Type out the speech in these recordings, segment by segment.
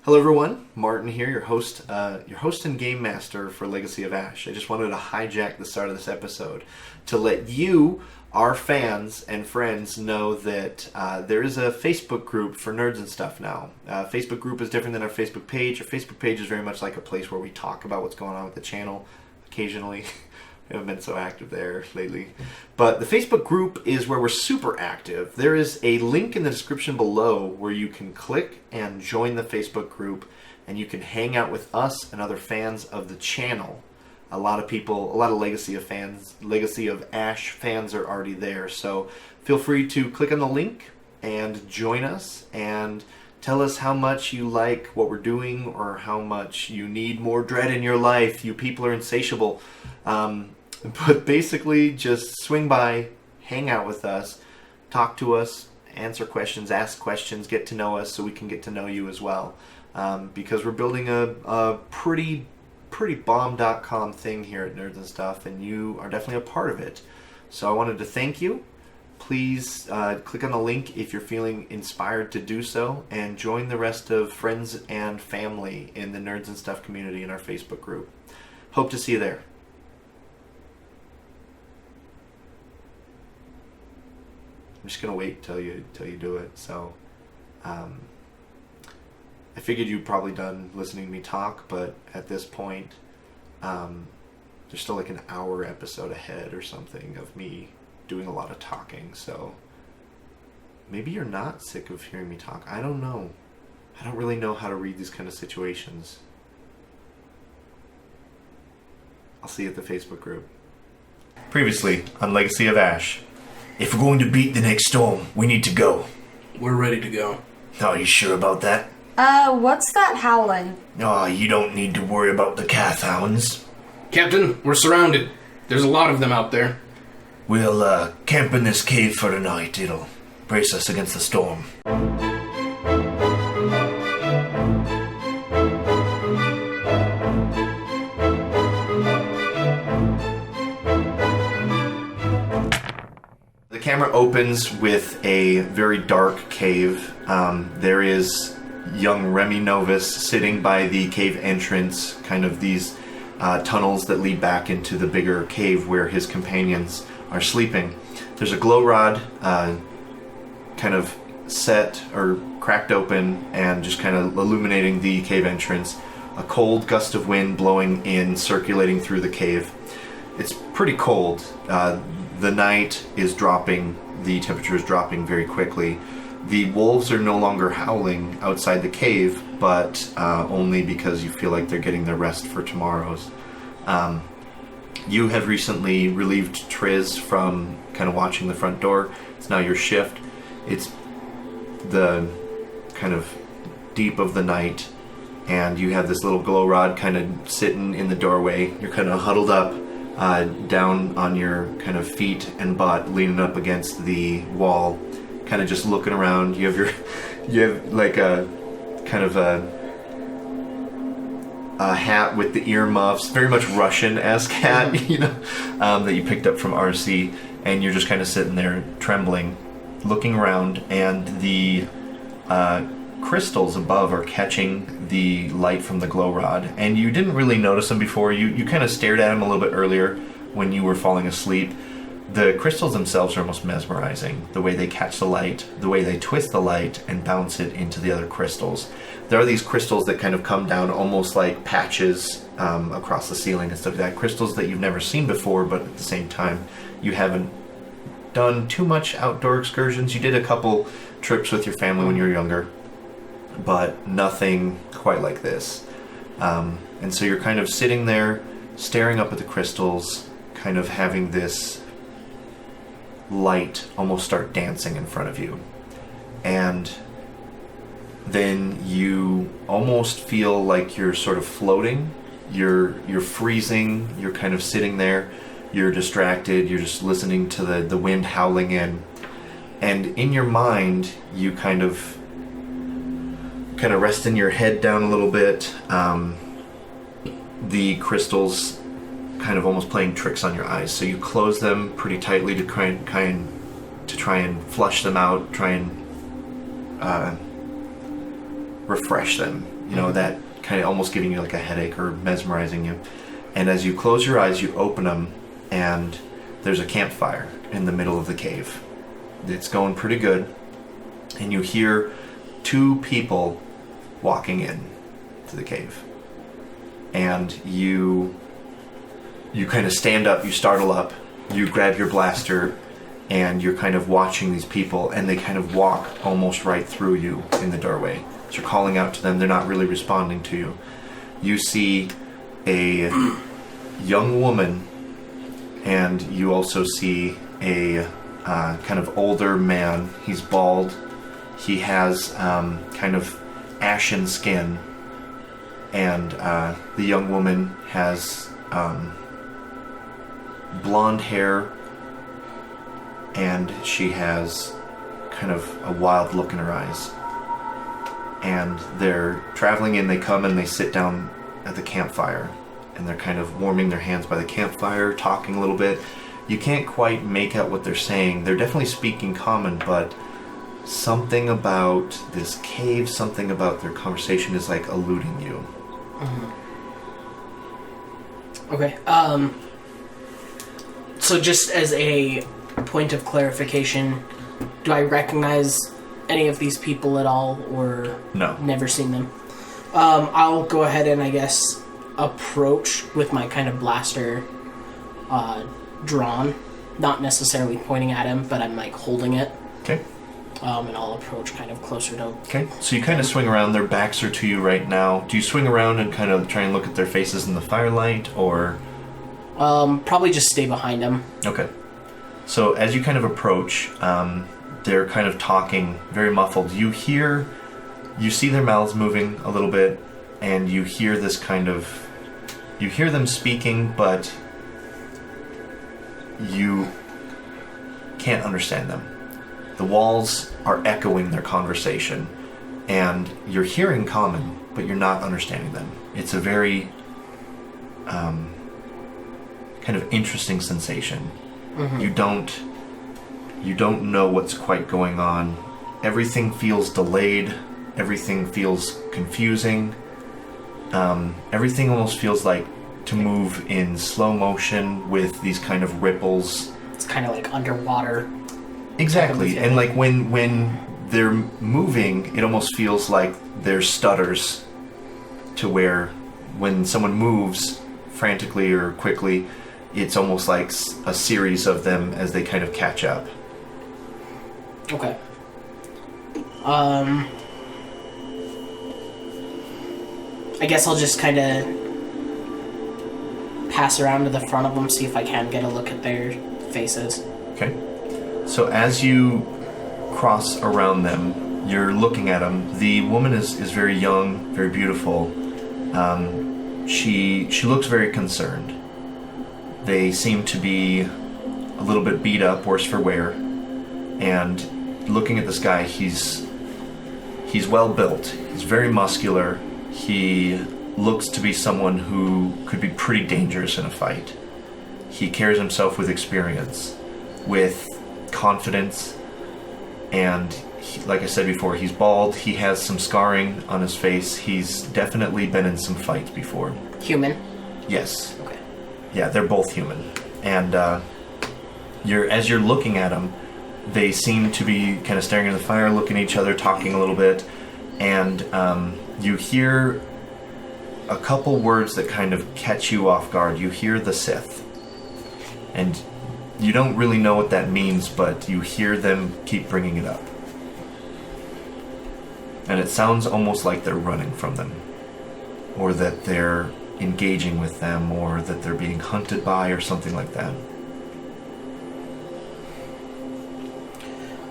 Hello everyone, Martin here, your host and game master for Legacy of Ash. I just wanted to hijack the start of this episode to let you, our fans and friends, know that there is a Facebook group for nerds and stuff now. Facebook group is different than our Facebook page. Our Facebook page is very much like a place where we talk about what's going on with the channel occasionally. We haven't been so active there lately. But the Facebook group is where we're super active. There is a link in the description below where you can click and join the Facebook group, and you can hang out with us and other fans of the channel. A lot of Legacy of Ash fans are already there. So feel free to click on the link and join us and tell us how much you like what we're doing or how much you need more dread in your life. You people are insatiable. But basically, just swing by, hang out with us, talk to us, answer questions, ask questions, get to know us so we can get to know you as well. Because we're building a pretty bomb.com thing here at Nerds and Stuff, and you are definitely a part of it. So I wanted to thank you. Please click on the link if you're feeling inspired to do so, and join the rest of friends and family in the Nerds and Stuff community in our Facebook group. Hope to see you there. I'm just gonna wait till you do it. So, I figured you'd probably done listening to me talk, but at this point, there's still like an hour episode ahead or something of me doing a lot of talking. So maybe you're not sick of hearing me talk. I don't know. I don't really know how to read these kind of situations. I'll see you at the Facebook group. Previously on Legacy of Ash. If we're going to beat the next storm, we need to go. We're ready to go. Are you sure about that? What's that howling? Oh, you don't need to worry about the Cath Hounds. Captain, we're surrounded. There's a lot of them out there. We'll, camp in this cave for tonight. It'll brace us against the storm. The camera opens with a very dark cave. There is young Remy Novus sitting by the cave entrance, kind of these tunnels that lead back into the bigger cave where his companions are sleeping. There's a glow rod kind of set or cracked open and just kind of illuminating the cave entrance. A cold gust of wind blowing in, circulating through the cave. It's pretty cold. The night is dropping, the temperature is dropping very quickly. The wolves are no longer howling outside the cave, but only because you feel like they're getting their rest for tomorrow's. You have recently relieved Triz from kind of watching the front door. It's now your shift. It's the kind of deep of the night, and you have this little glow rod kind of sitting in the doorway. You're kind of huddled up, down on your kind of feet and butt, leaning up against the wall, kind of just looking around. You have like a kind of a hat with the earmuffs, very much Russian-esque hat, that you picked up from RC, and you're just kind of sitting there trembling, looking around, and the crystals above are catching the light from the glow rod, and you didn't really notice them before. You kind of stared at them a little bit earlier when you were falling asleep. The crystals themselves are almost mesmerizing. The way they catch the light, the way they twist the light and bounce it into the other crystals. There are these crystals that kind of come down almost like patches across the ceiling and stuff like that. Crystals that you've never seen before, but at the same time, you haven't done too much outdoor excursions. You did a couple trips with your family when you were younger, but nothing quite like this. And so you're kind of sitting there, staring up at the crystals, kind of having this light almost start dancing in front of you. And then you almost feel like you're sort of floating. You're freezing, you're kind of sitting there, you're distracted, you're just listening to the wind howling in. And in your mind, you kind of resting your head down a little bit. The crystals kind of almost playing tricks on your eyes. So you close them pretty tightly to try and flush them out, try and refresh them. You know, that kind of almost giving you like a headache or mesmerizing you. And as you close your eyes, you open them, and there's a campfire in the middle of the cave. It's going pretty good, and you hear two people walking in to the cave. And you kind of stand up, you startle up, you grab your blaster, and you're kind of watching these people, and they kind of walk almost right through you in the doorway. So you're calling out to them, they're not really responding to you. You see a young woman, and you also see a kind of older man. He's bald. He has kind of ashen skin, and the young woman has blonde hair, and she has kind of a wild look in her eyes. And they're traveling in, they come and they sit down at the campfire, and they're kind of warming their hands by the campfire, talking a little bit. You can't quite make out what they're saying. They're definitely speaking common, but something about this cave, something about their conversation is like eluding you. Okay. So just as a point of clarification, do I recognize any of these people at all, or No. never seen them? I'll go ahead and I guess approach with my kind of blaster drawn, not necessarily pointing at him, but I'm like holding it. Okay. And I'll approach kind of closer to. Okay. So you kind of swing around. Their backs are to you right now. Do you swing around and kind of try and look at their faces in the firelight, or? Probably just stay behind them. Okay. So as you kind of approach, they're kind of talking very muffled. You see their mouths moving a little bit, and you hear this kind of, you hear them speaking, but you can't understand them. The walls are echoing their conversation, and you're hearing common, but you're not understanding them. It's a very kind of interesting sensation. Mm-hmm. You don't know what's quite going on. Everything feels delayed. Everything feels confusing. Everything almost feels like to move in slow motion with these kind of ripples. It's kind of like underwater. Exactly. And like when they're moving, it almost feels like there's stutters, to where when someone moves frantically or quickly, it's almost like a series of them as they kind of catch up. Okay. I guess I'll just kind of pass around to the front of them, see if I can get a look at their faces. Okay. So as you cross around them, you're looking at them. The woman is very young, very beautiful. She looks very concerned. They seem to be a little bit beat up, worse for wear. And looking at this guy, he's well built. He's very muscular. He looks to be someone who could be pretty dangerous in a fight. He carries himself with experience, with confidence, and like I said before, he's bald. He has some scarring on his face. He's definitely been in some fights before. Human? Yes. Okay. Yeah, they're both human. And as you're looking at them, they seem to be kind of staring into the fire, looking at each other, talking a little bit, and you hear a couple words that kind of catch you off guard. You hear the Sith, and you don't really know what that means, but you hear them keep bringing it up. And it sounds almost like they're running from them, or that they're engaging with them, or that they're being hunted by, or something like that.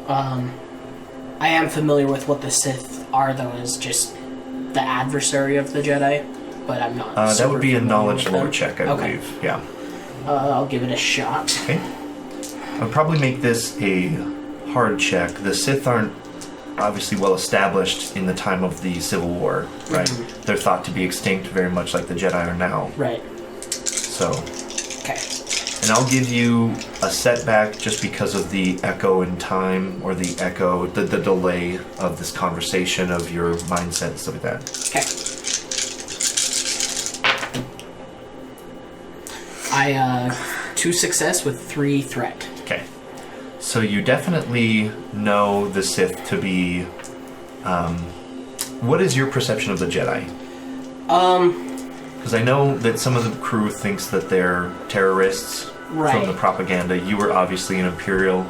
I am familiar with what the Sith are, though, as just the adversary of the Jedi, but I'm not. That would be a knowledge lore lore check, I believe. Yeah. I'll give it a shot. Okay. I'd probably make this a hard check. The Sith aren't obviously well established in the time of the Civil War, right? Mm-hmm. They're thought to be extinct, very much like the Jedi are now. Right. So. Okay. And I'll give you a setback just because of the echo in time, or the delay of this conversation, of your mindset and stuff like that. Okay. 2 success with 3 threat. Okay. So you definitely know the Sith to be... what is your perception of the Jedi? Because I know that some of the crew thinks that they're terrorists from the propaganda. You were obviously an Imperial.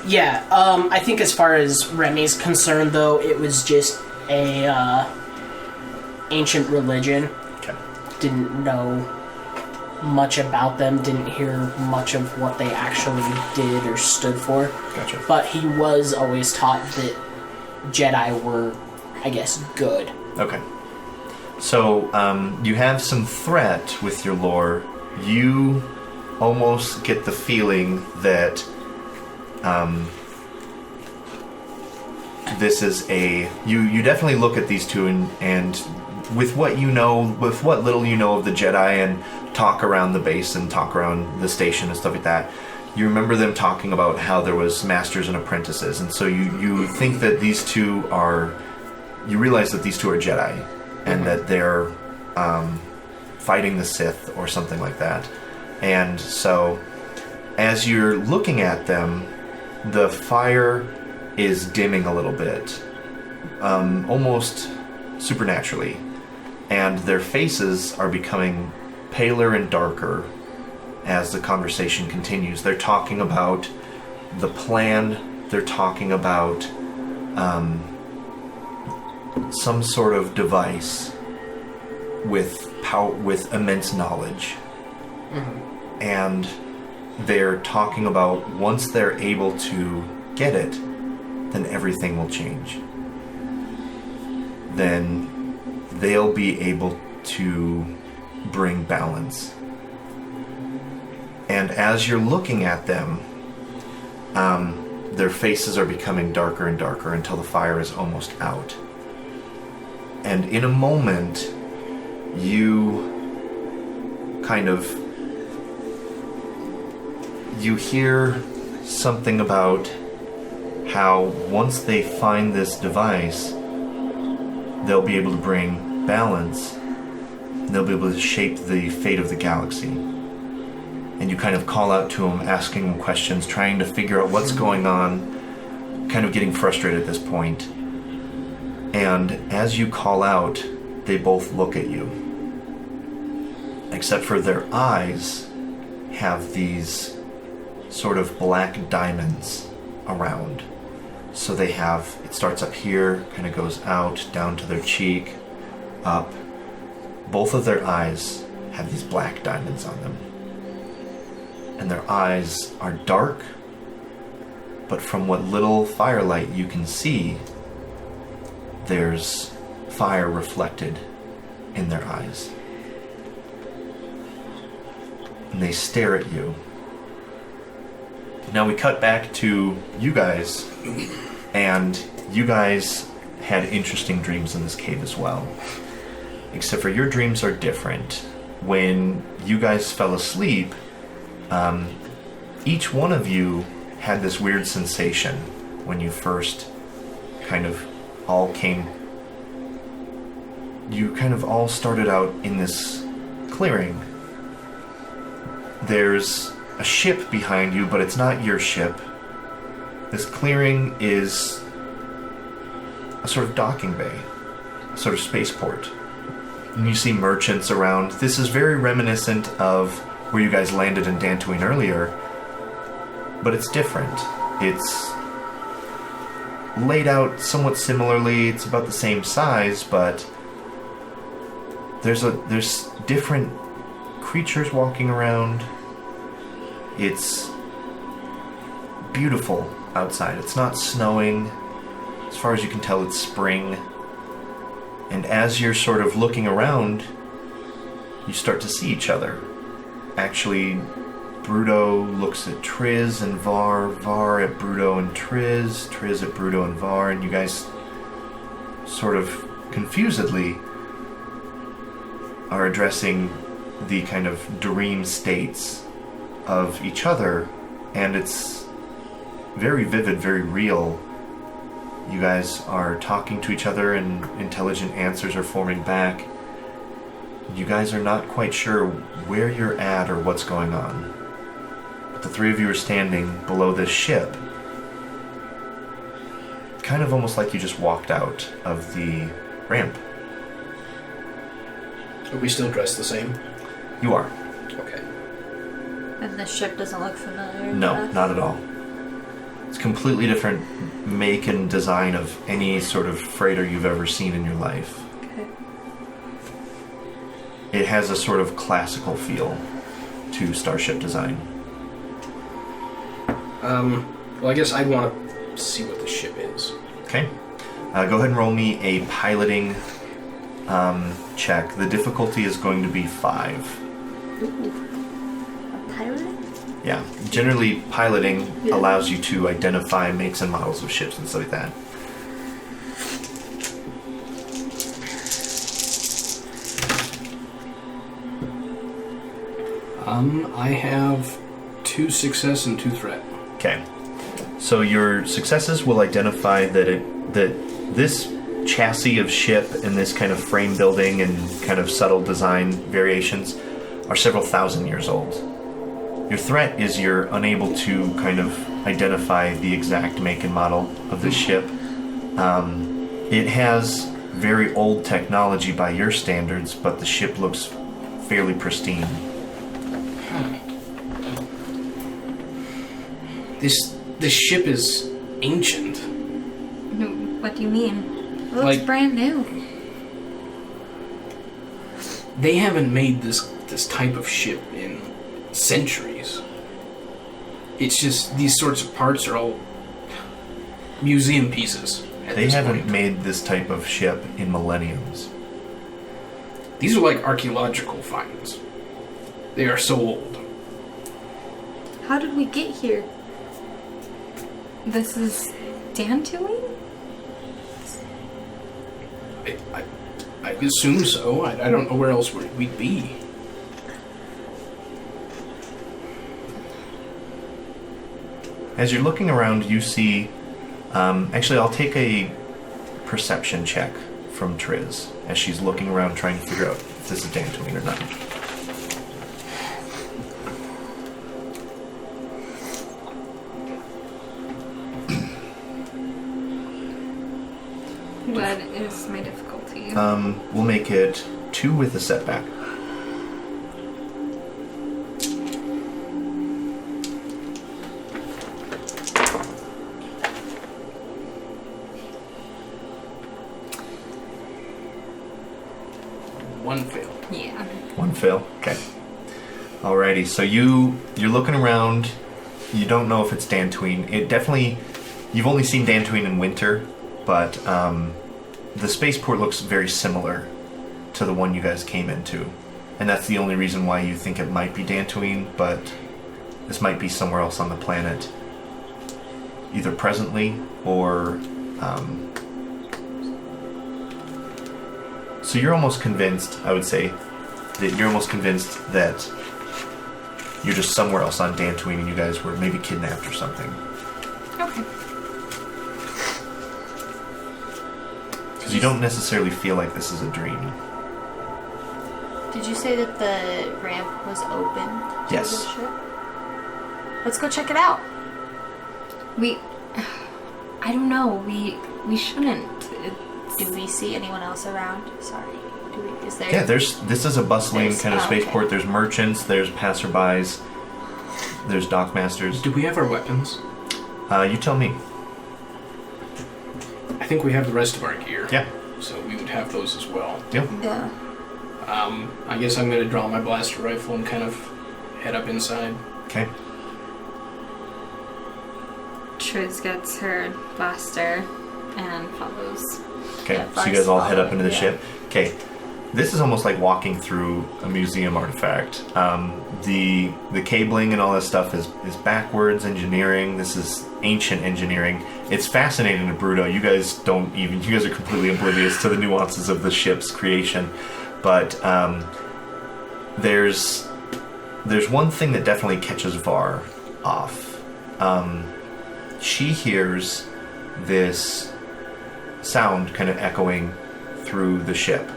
Yeah, I think as far as Remy's concerned, though, it was just a ancient religion. Okay. Didn't know much about them, didn't hear much of what they actually did or stood for. Gotcha. But he was always taught that Jedi were, I guess, good. Okay. So, you have some threat with your lore. You almost get the feeling that this is a... You definitely look at these two and with what you know, with what little you know of the Jedi and talk around the base and talk around the station and stuff like that, you remember them talking about how there was masters and apprentices, and so you think that these two are... You realize that these two are Jedi, and that they're fighting the Sith or something like that. And so, as you're looking at them, the fire is dimming a little bit, almost supernaturally, and their faces are becoming paler and darker as the conversation continues. They're talking about the plan, they're talking about some sort of device with power, with immense knowledge. And they're talking about once they're able to get it, then everything will change. Then they'll be able to bring balance. And as you're looking at them, their faces are becoming darker and darker until the fire is almost out. And in a moment, you kind of... You hear something about how once they find this device, they'll be able to bring balance. They'll be able to shape the fate of the galaxy. And you kind of call out to them, asking them questions, trying to figure out what's going on, kind of getting frustrated at this point. And as you call out, they both look at you. Except for their eyes have these sort of black diamonds around. So they have, it starts up here, kind of goes out, down to their cheek, up. Both of their eyes have these black diamonds on them. And their eyes are dark, but from what little firelight you can see, there's fire reflected in their eyes. And they stare at you. Now we cut back to you guys, and you guys had interesting dreams in this cave as well. Except for your dreams are different. When you guys fell asleep, each one of you had this weird sensation when you first kind of all came... You kind of all started out in this clearing. There's a ship behind you, but it's not your ship. This clearing is a sort of docking bay, a sort of spaceport. And you see merchants around. This is very reminiscent of where you guys landed in Dantooine earlier, but it's different. It's laid out somewhat similarly. It's about the same size, but there's different creatures walking around. It's beautiful outside. It's not snowing. As far as you can tell, it's spring. And as you're sort of looking around, you start to see each other. Actually, Bruto looks at Triz and Var, Var at Bruto and Triz, Triz at Bruto and Var, and you guys sort of confusedly are addressing the kind of dream states of each other, and it's very vivid, very real. You guys are talking to each other and intelligent answers are forming back. You guys are not quite sure where you're at or what's going on. But the three of you are standing below this ship. Kind of almost like you just walked out of the ramp. Are we still dressed the same? You are. Okay. And the ship doesn't look familiar. No, to us? not at all. It's a completely different make and design of any sort of freighter you've ever seen in your life. Okay. It has a sort of classical feel to starship design. Well, I guess I'd want to see what the ship is. Okay. Go ahead and roll me a piloting check. The difficulty is going to be 5. A pirate? Yeah. Generally, piloting allows you to identify makes and models of ships and stuff like that. I have 2 success and 2 threat. Okay. So your successes will identify that this chassis of ship and this kind of frame building and kind of subtle design variations are several thousand years old. Your threat is you're unable to kind of identify the exact make and model of this ship. It has very old technology by your standards, but the ship looks fairly pristine. This ship is ancient. No, what do you mean? It looks Like- brand new. They haven't made this type of ship in centuries. It's just these sorts of parts are all museum pieces. They haven't made this type of ship in millenniums. These are like archaeological finds. They are so old. How did we get here? This is Dantooine? I assume so. I don't know where else we'd be. As you're looking around, you see... actually, I'll take a perception check from Triz as she's looking around trying to figure out if this is Dantooine or not. What is my difficulty? We'll make it 2 with a setback. One fail. Yeah. 1 fail. Okay. Alrighty, so you're looking around. You don't know if it's Dantooine. It definitely... You've only seen Dantooine in winter, but the spaceport looks very similar to the one you guys came into. And that's the only reason why you think it might be Dantooine, but this might be somewhere else on the planet. Either presently or... So you're almost convinced, I would say, that you're almost convinced that you're just somewhere else on Dantooine and you guys were maybe kidnapped or something. Okay. Because you don't necessarily feel like this is a dream. Did you say that the ramp was open to Yes. the ship? Let's go check it out. I don't know. We shouldn't. Do we see anyone else around? Sorry. Is there? Yeah, this is a bustling kind of spaceport. Okay. There's merchants, there's passerbys, there's dockmasters. Do we have our weapons? You tell me. I think we have the rest of our gear. Yeah. So we would have those as well. Yep. Yeah. I guess I'm going to draw my blaster rifle and kind of head up inside. Okay. Triz gets her blaster and follows. Okay, Yeah, so you guys all head up follow, into the yeah. ship. Okay, this is almost like walking through a museum artifact. The cabling and all this stuff is backwards engineering. This is ancient engineering. It's fascinating to Bruto. You guys are completely oblivious to the nuances of the ship's creation. But there's one thing that definitely catches Var off. She hears this sound kind of echoing through the ship.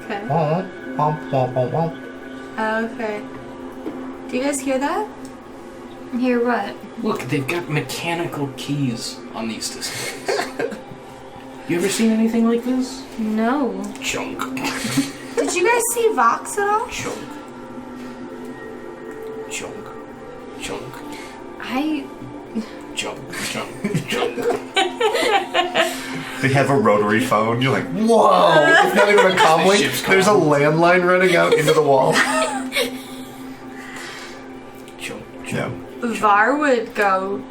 Okay. Womp, womp, womp, womp, womp. Okay. Do you guys hear that? Hear what? Look, they've got mechanical keys on these displays. You ever seen anything like this? No. Chunk. Did you guys see Vox at all? Chunk. Chunk. Chunk. I... Chunk. Chunk. Chunk. They have a rotary phone. You're like, whoa! It's not even a comm link. ship's There's a landline running out into the wall. Chunk. Yeah. Var would go.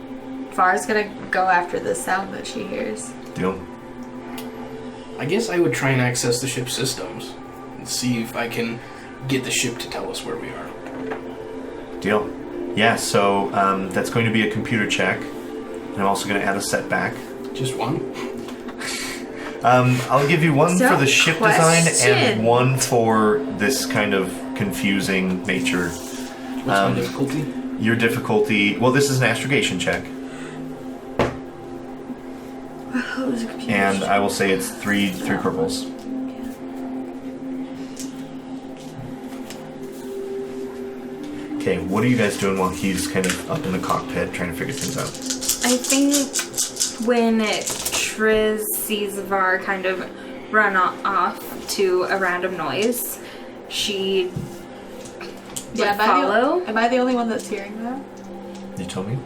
Var's gonna go after the sound that she hears. Deal. I guess I would try and access the ship's systems and see if I can get the ship to tell us where we are. Deal. Yeah, so that's going to be a computer check. And I'm also going to add a setback. Just one? I'll give you one So, for the ship design question. and one for this kind of confusing nature. What's my difficulty? Your difficulty... Well, this is an astrogation check. And I will say it's three purples. Okay, what are you guys doing while he's kind of up in the cockpit trying to figure things out? I think when Triz sees Var kind of run off to a random noise, she would follow. Am I the only one that's hearing that? You told me?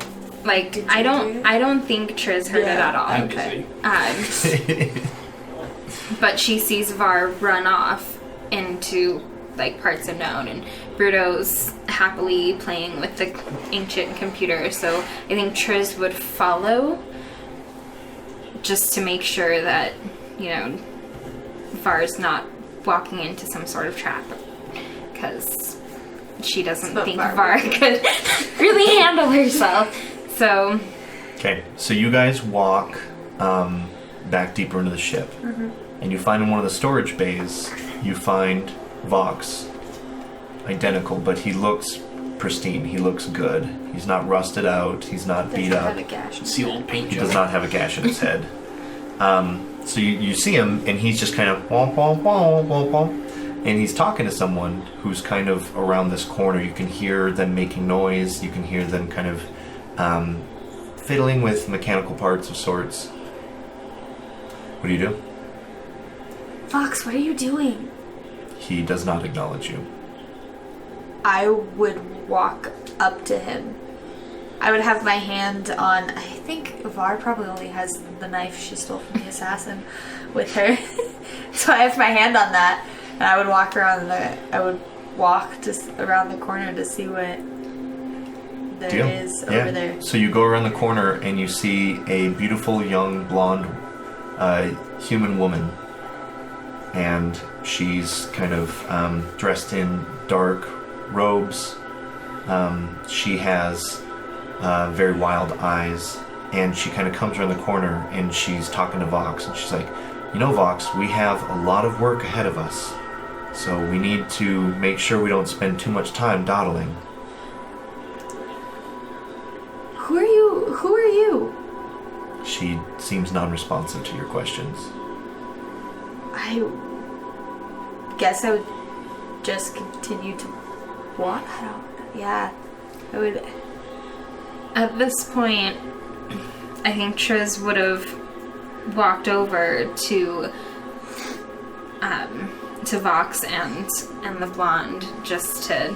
Like, Did you I hear don't it? I don't think Triz heard it Yeah. at all. I'm Okay. busy. But she sees Var run off into like parts unknown, and Bruto's happily playing with the ancient computer. So I think Triz would follow, just to make sure that, you know, Var's not walking into some sort of trap, because she doesn't But think Var Var could really handle herself. So Okay, so you guys walk back deeper into the ship. And you find in one of the storage bays, you find Vox. Identical, but he looks pristine. He looks good. He's not rusted out. He's not beat up. It's the old paint He job. does not have a gash in his head. So you see him, and he's just kind of womp, womp, womp, womp, womp. And he's talking to someone who's kind of around this corner. You can hear them making noise. You can hear them kind of fiddling with mechanical parts of sorts. What do you do? Fox, what are you doing? He does not acknowledge you. I would walk up to him. I would have my hand on. I think Var probably only has the knife she stole from the assassin with her. So I have my hand on that, and I would walk around I would walk just around the corner to see what there Deal. is Yeah. over there. So you go around the corner and you see a beautiful young blonde human woman, and she's kind of dressed in dark robes. She has very wild eyes, and she kind of comes around the corner and she's talking to Vox, and she's like, you know, Vox, we have a lot of work ahead of us, so we need to make sure we don't spend too much time dawdling. Who are you? Who are you? She seems non-responsive to your questions. I guess I would just continue to walk. I would. at this point, I think Triz would have walked over to Vox and the blonde just to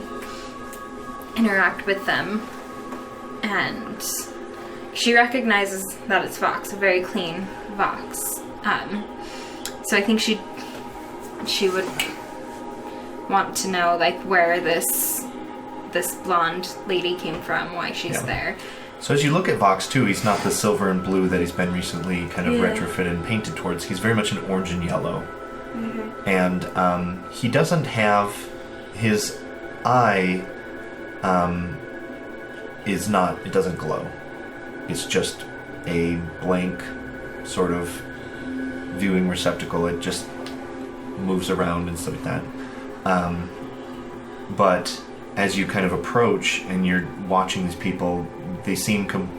interact with them, and she recognizes that it's Vox, a very clean Vox. So I think she would want to know like where this blonde lady came from, why she's there. So as you look at Vox too, he's not the silver and blue that he's been recently kind of Yeah. retrofitted and painted towards. He's very much an orange and yellow. Okay. And he doesn't have his eye it doesn't glow. It's just a blank sort of viewing receptacle. It just moves around and stuff like that. But as you kind of approach and you're watching these people,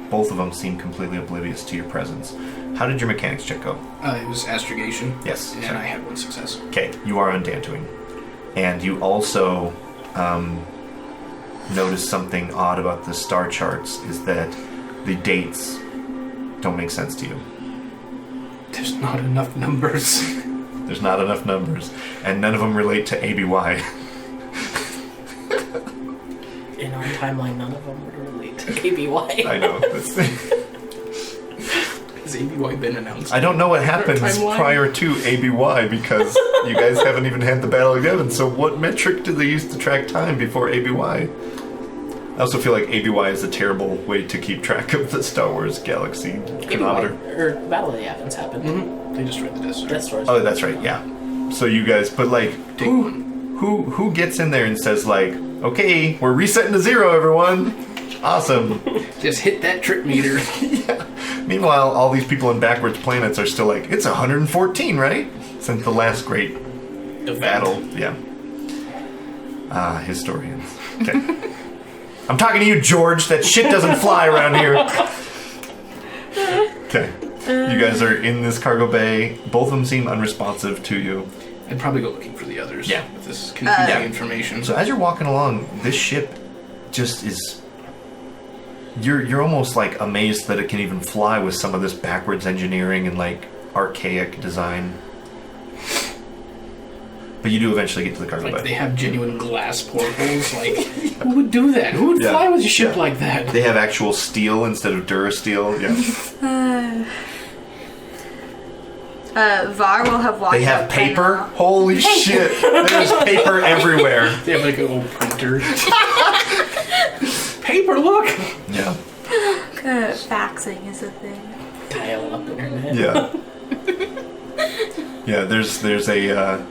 both of them seem completely oblivious to your presence. How did your mechanics check go? It was astrogation. Yes. And sorry. I had 1 success. Okay, you are undantooing. And you also notice something odd about the star charts is that the dates don't make sense to you. There's not enough numbers. There's not enough numbers, and none of them relate to ABY. In our timeline, none of them would relate to ABY. I know. Has ABY been announced? I don't know what happens Timeline? prior to ABY because you guys haven't even had the Battle of Yavin, so what metric do they use to track time before ABY? I also feel like ABY is a terrible way to keep track of the Star Wars galaxy chronometer. Or Battle of the Yavins happened. Mm-hmm. They destroyed the Death Star. Death Stars. Oh, that's right, yeah. So you guys, but like, Take one. who gets in there and says like, okay, we're resetting to 0, everyone. Awesome. Just hit that trip meter. Yeah. Meanwhile, all these people in backwards planets are still like, it's 114, right? Since the last great battle. Yeah. Historians. Okay. I'm talking to you, George. That shit doesn't fly around here. Okay. You guys are in this cargo bay. Both of them seem unresponsive to you. I'd probably go looking for the others. Yeah. With this confusing information. So as you're walking along, this ship just is... You're almost like amazed that it can even fly with some of this backwards engineering and like archaic design. But you do eventually get to the cargo Like bay. they have genuine glass portholes. Like, who would do that? Who would Yeah. fly with a ship Yeah. like that? They have actual steel instead of Durasteel. Yeah. Var will have walked They have up by paper? now. Holy shit. There's paper everywhere. They have like an old printer. Paper, look! Yeah. Faxing is a thing. Dial-up internet. Yeah. Yeah, there's a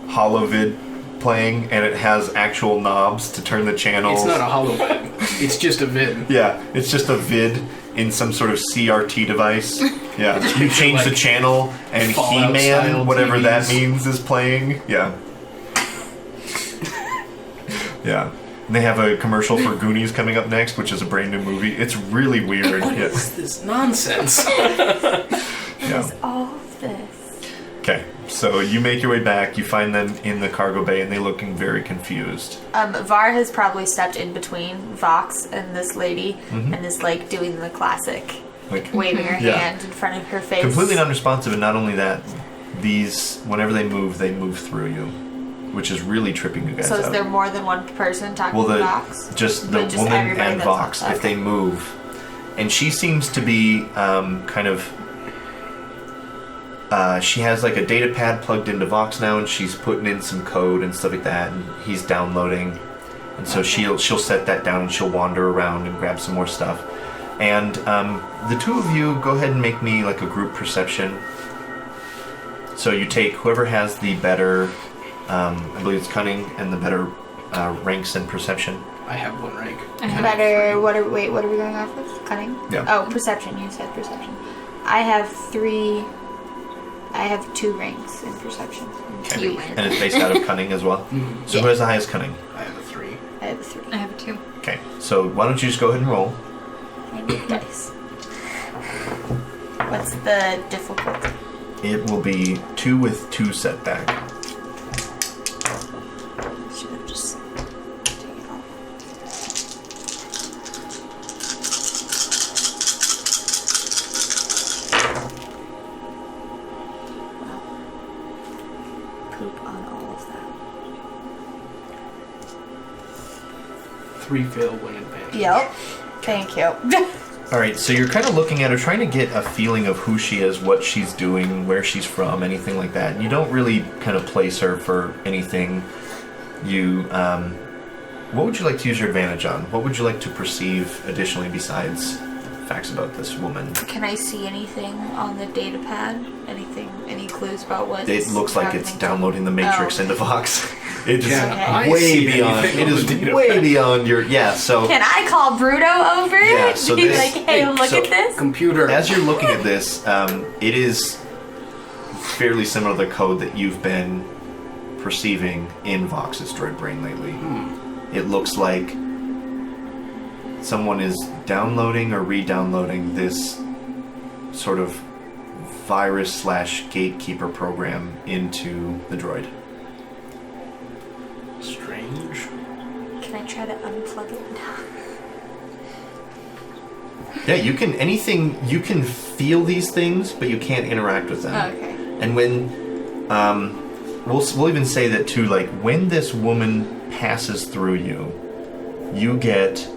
holovid playing, and it has actual knobs to turn the channels. It's not a hologram. It's just a vid. Yeah, it's just a vid in some sort of CRT device. Yeah, you change the like channel, and Fallout He-Man, style whatever that TVs. means, is playing. Yeah. Yeah. And they have a commercial for Goonies coming up next, which is a brand new movie. It's really weird. What Yeah. is this nonsense? Yeah. All of this. Okay, so you make your way back, you find them in the cargo bay, and they're looking very confused. Var has probably stepped in between Vox and this lady and is like doing the classic, Like, waving her Yeah. hand in front of her face. completely unresponsive, and not only that, these, whenever they move through you, which is really tripping you guys So out. is there more than one person talking Well, to the Vox? just the But just woman everybody and that's Vox, on- if they move, and she seems to be kind of. She has like a data pad plugged into Vox now, and she's putting in some code and stuff like that, and he's downloading, and so she'll set that down and she'll wander around and grab some more stuff, and the two of you go ahead and make me like a group perception. So you take whoever has the better. I believe it's cunning and the better ranks in perception. I have 1 rank. I have Better. What are we going off with? Cunning? Yeah. Oh, perception. You said perception. I have 3. I have 2 ranks in perception. Okay. You win. And it's based out of cunning as well. So who has the highest cunning? I have a 3. I have 3. I have 2. Okay. So why don't you just go ahead and roll? I need dice. What's the difficulty? It will be 2 with 2 setback. Should have just taken it off. Wow. Poop on all of that. 3 fail when advanced. Yep. Thank you. All right. So you're kind of looking at her, trying to get a feeling of who she is, what she's doing, where she's from, anything like that. And you don't really kind of place her for anything. You, what would you like to use your advantage on? What would you like to perceive additionally besides facts about this woman? Can I see anything on the data pad? Anything? Any clues about what? It looks like it's downloading the Matrix into Vox. It just Can I way see beyond. anything It on is the data way pad? beyond your So Can I call Bruto over? Yeah, so Be this- like, hey, look so- at this. Computer. as you're looking at this, it is fairly similar to the code that you've been perceiving in Vox's droid brain lately. It looks like someone is downloading or re-downloading this sort of virus/gatekeeper program into the droid. Strange. Can I try to unplug it? Yeah, you can feel these things, but you can't interact with them. Oh, okay. And when we'll even say that too, like when this woman passes through you, you get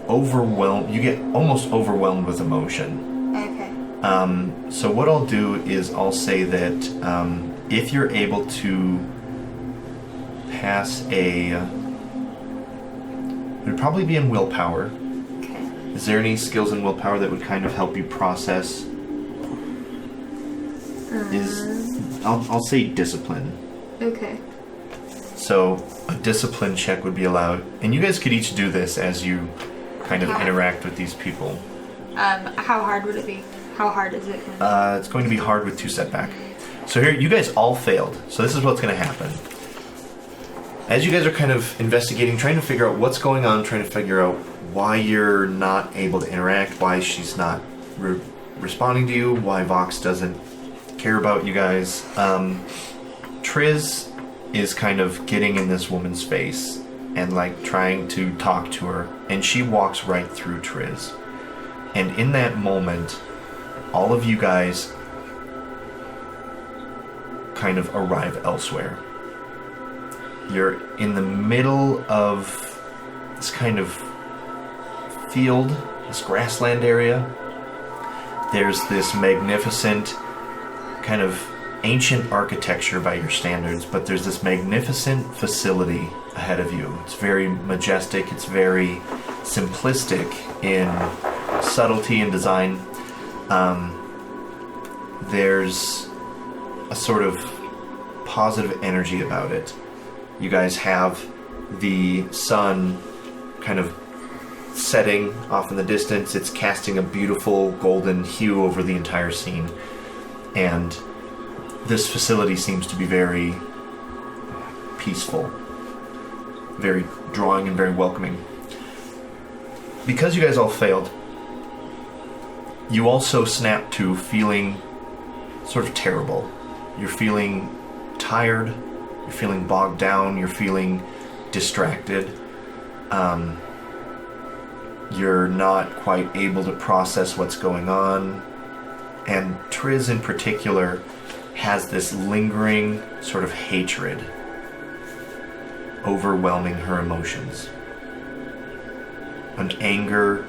almost overwhelmed with emotion. Okay. So what I'll do is I'll say that if you're able to pass it would probably be in willpower. Okay. Is there any skills in willpower that would kind of help you process? I'll say discipline. Okay. So a discipline check would be allowed, and you guys could each do this as you kind of interact with these people. How hard would it be? How hard is it? It's going to be hard with 2 setback. So here, you guys all failed. So this is what's going to happen. As you guys are kind of investigating, trying to figure out what's going on, trying to figure out why you're not able to interact, why she's not responding to you, why Vox doesn't care about you guys. Triz is kind of getting in this woman's face and like trying to talk to her, and she walks right through Triz. And in that moment, all of you guys kind of arrive elsewhere. You're in the middle of this kind of field, this grassland area. There's this magnificent kind of ancient architecture by your standards, but there's this magnificent facility ahead of you. It's very majestic, it's very simplistic in subtlety and design. There's a sort of positive energy about it. You guys have the sun kind of setting off in the distance. It's casting a beautiful golden hue over the entire scene. And this facility seems to be very peaceful, very drawing and very welcoming. Because you guys all failed, you also snap to feeling sort of terrible. You're feeling tired, you're feeling bogged down, you're feeling distracted. You're not quite able to process what's going on. And Triz in particular has this lingering sort of hatred overwhelming her emotions. An anger,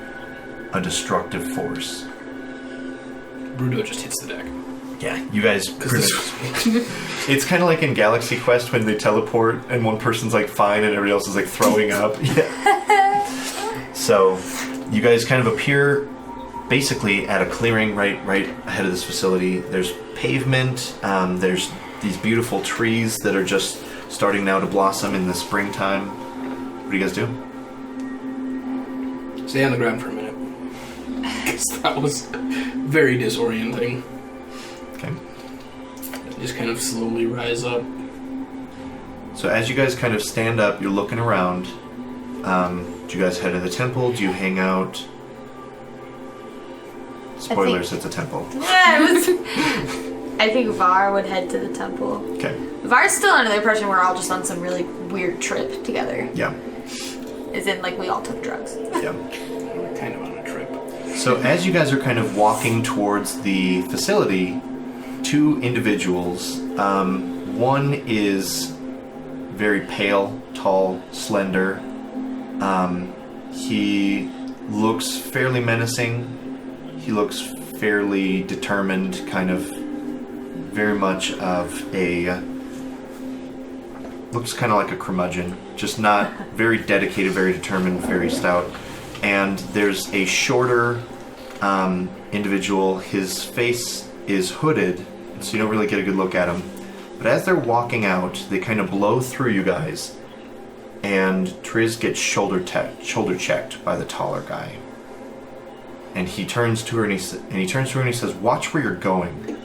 a destructive force. Bruto just hits the deck. Yeah, you guys it's kind of like in Galaxy Quest when they teleport and one person's like fine and everybody else is like throwing up. Yeah. So you guys kind of appear basically at a clearing right ahead of this facility. There's pavement, there's these beautiful trees that are just starting now to blossom in the springtime. What do you guys do? Stay on the ground for a minute. Because that was very disorienting. Okay. Just kind of slowly rise up. So as you guys kind of stand up, you're looking around. Do you guys head to the temple? Do you hang out? Spoilers, it's a temple. Yeah, I think Var would head to the temple. Okay. Var's still under the impression we're all just on some really weird trip together. Yeah. As in, like, we all took drugs. Yeah. We're kind of on a trip. So as you guys are kind of walking towards the facility, 2 individuals, one is very pale, tall, slender. He looks fairly menacing. He looks fairly determined, kind of very much of a... looks kind of like a curmudgeon. Just not very dedicated, very determined, very stout. And there's a shorter individual. His face is hooded, so you don't really get a good look at him. But as they're walking out, they kind of blow through you guys, and Triz gets shoulder checked by the taller guy. And he turns to her and he says, "Watch where you're going."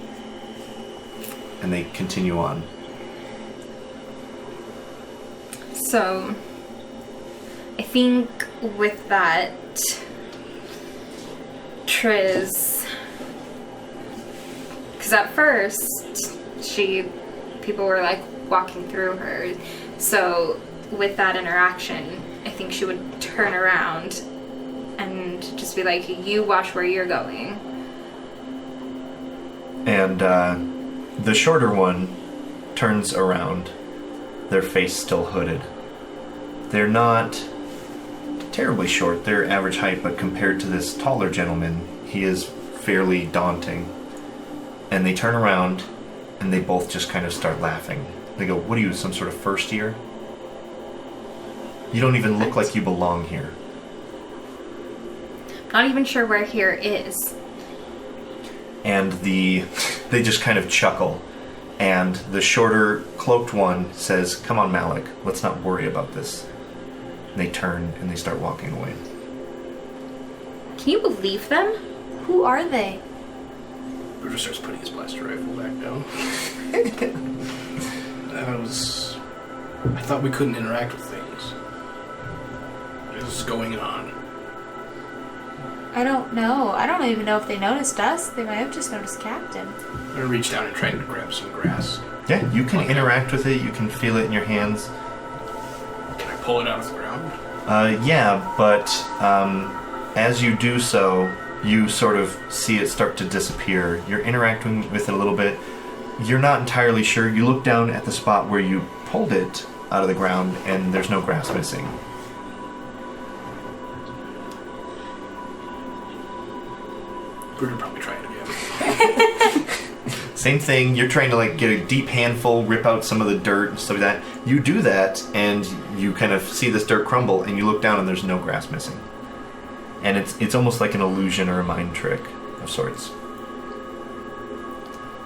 And they continue on. So, I think with that, Triz, because at first people were like walking through her, so with that interaction, I think she would turn around and just be like, you watch where you're going. And the shorter one turns around, their face still hooded. They're not terribly short, they're average height, but compared to this taller gentleman, he is fairly daunting. And they turn around, and they both just kind of start laughing. They go, what are you, some sort of first year? You don't even look like you belong here. Not even sure where here is. And they just kind of chuckle. And the shorter, cloaked one says, come on, Malik, let's not worry about this. And they turn and they start walking away. Can you believe them? Who are they? Bruto starts putting his blaster rifle back down. I thought we couldn't interact with things. What is going on? I don't know. I don't even know if they noticed us. They might have just noticed Captain. I'm gonna reach down and try to grab some grass. Yeah, you can interact with it, you can feel it in your hands. Can I pull it out of the ground? Yeah, but as you do so, you sort of see it start to disappear. You're interacting with it a little bit. You're not entirely sure. You look down at the spot where you pulled it out of the ground, and there's no grass missing. Bruto probably try it again. Same thing, you're trying to like get a deep handful, rip out some of the dirt and stuff like that. You do that, and you kind of see this dirt crumble, and you look down and there's no grass missing. And it's almost like an illusion or a mind trick of sorts.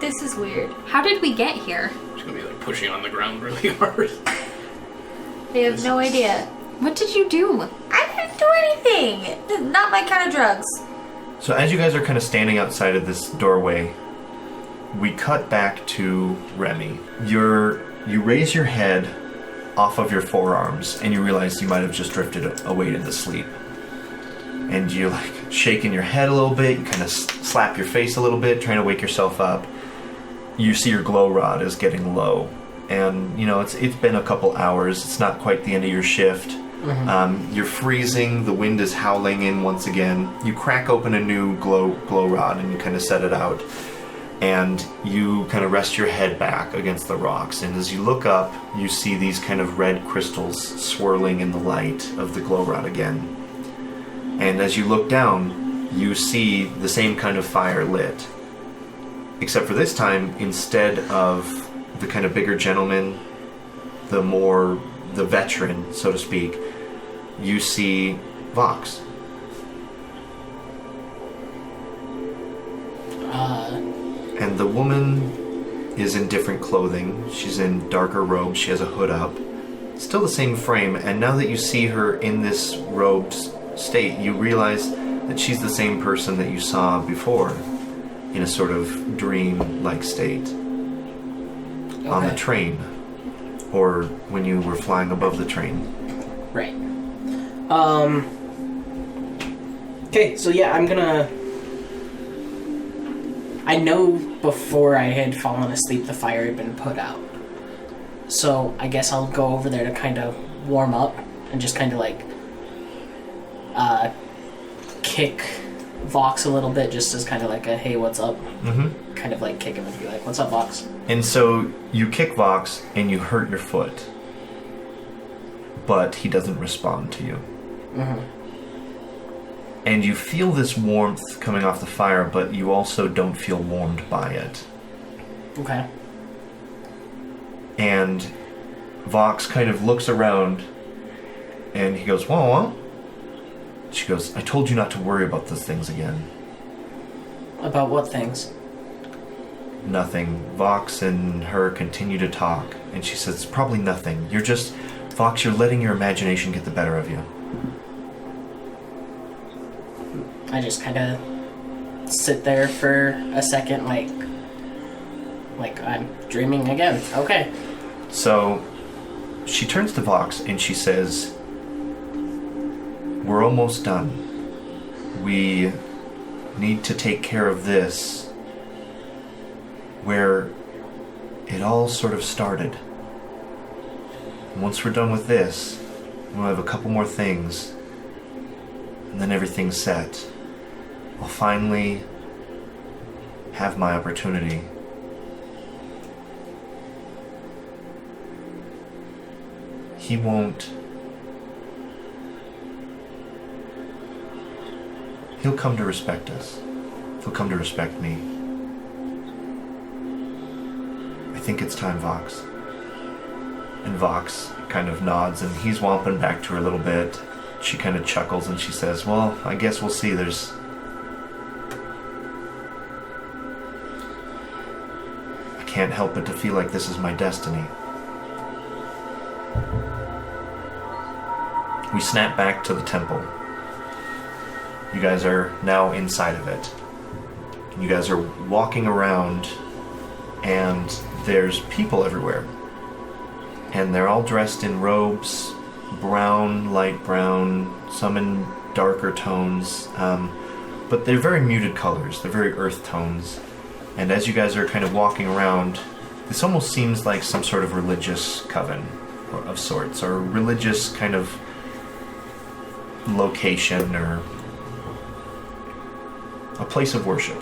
This is weird. How did we get here? She's gonna be like pushing on the ground really hard. They have no idea. What did you do? I didn't do anything. Not my kind of drugs. So as you guys are kind of standing outside of this doorway, we cut back to Remy. You raise your head off of your forearms, and you realize you might have just drifted away into sleep. And you're like shaking your head a little bit, you kind of slap your face a little bit, trying to wake yourself up. You see your glow rod is getting low. And, you know, it's been a couple hours. It's not quite the end of your shift. Mm-hmm. You're freezing. The wind is howling in once again. You crack open a new glow rod and you kind of set it out. And you kind of rest your head back against the rocks. And as you look up, you see these kind of red crystals swirling in the light of the glow rod again. And as you look down, you see the same kind of fire lit. Except for this time, instead of the kind of bigger gentleman, the veteran, so to speak, you see Vox. And the woman is in different clothing. She's in darker robes. She has a hood up. Still the same frame. And now that you see her in this robed state, you realize that she's the same person that you saw before in a sort of dream-like state. Okay. On the train. Or when you were flying above the train. Right. Okay, so yeah, I know before I had fallen asleep, the fire had been put out. So I guess I'll go over there to kind of warm up and just kind of like kick Vox a little bit, just as kind of like a hey, what's up? Mm-hmm. Kind of like kick him and be like, what's up, Vox? And so you kick Vox and you hurt your foot, but he doesn't respond to you. Mm-hmm. And you feel this warmth coming off the fire, but you also don't feel warmed by it. Okay. And Vox kind of looks around, and he goes, whoa. She goes, I told you not to worry about those things again. About what things? Nothing. Vox and her continue to talk, and she says, it's probably nothing. Vox, you're letting your imagination get the better of you. I just kind of sit there for a second, like I'm dreaming again. Okay. So she turns to Vox and she says, we're almost done. We need to take care of this where it all sort of started. And once we're done with this, we'll have a couple more things, and then everything's set. I'll finally have my opportunity. He won't. He'll come to respect us. He'll come to respect me. I think it's time, Vox. And Vox kind of nods, and he's wamping back to her a little bit. She kind of chuckles and she says, well, I guess we'll see. I can't help but to feel like this is my destiny. We snap back to the temple. You guys are now inside of it. You guys are walking around, and there's people everywhere. And they're all dressed in robes, brown, light brown, some in darker tones. But they're very muted colors. They're very earth tones. And as you guys are kind of walking around, this almost seems like some sort of religious coven of sorts, or religious kind of location, or a place of worship.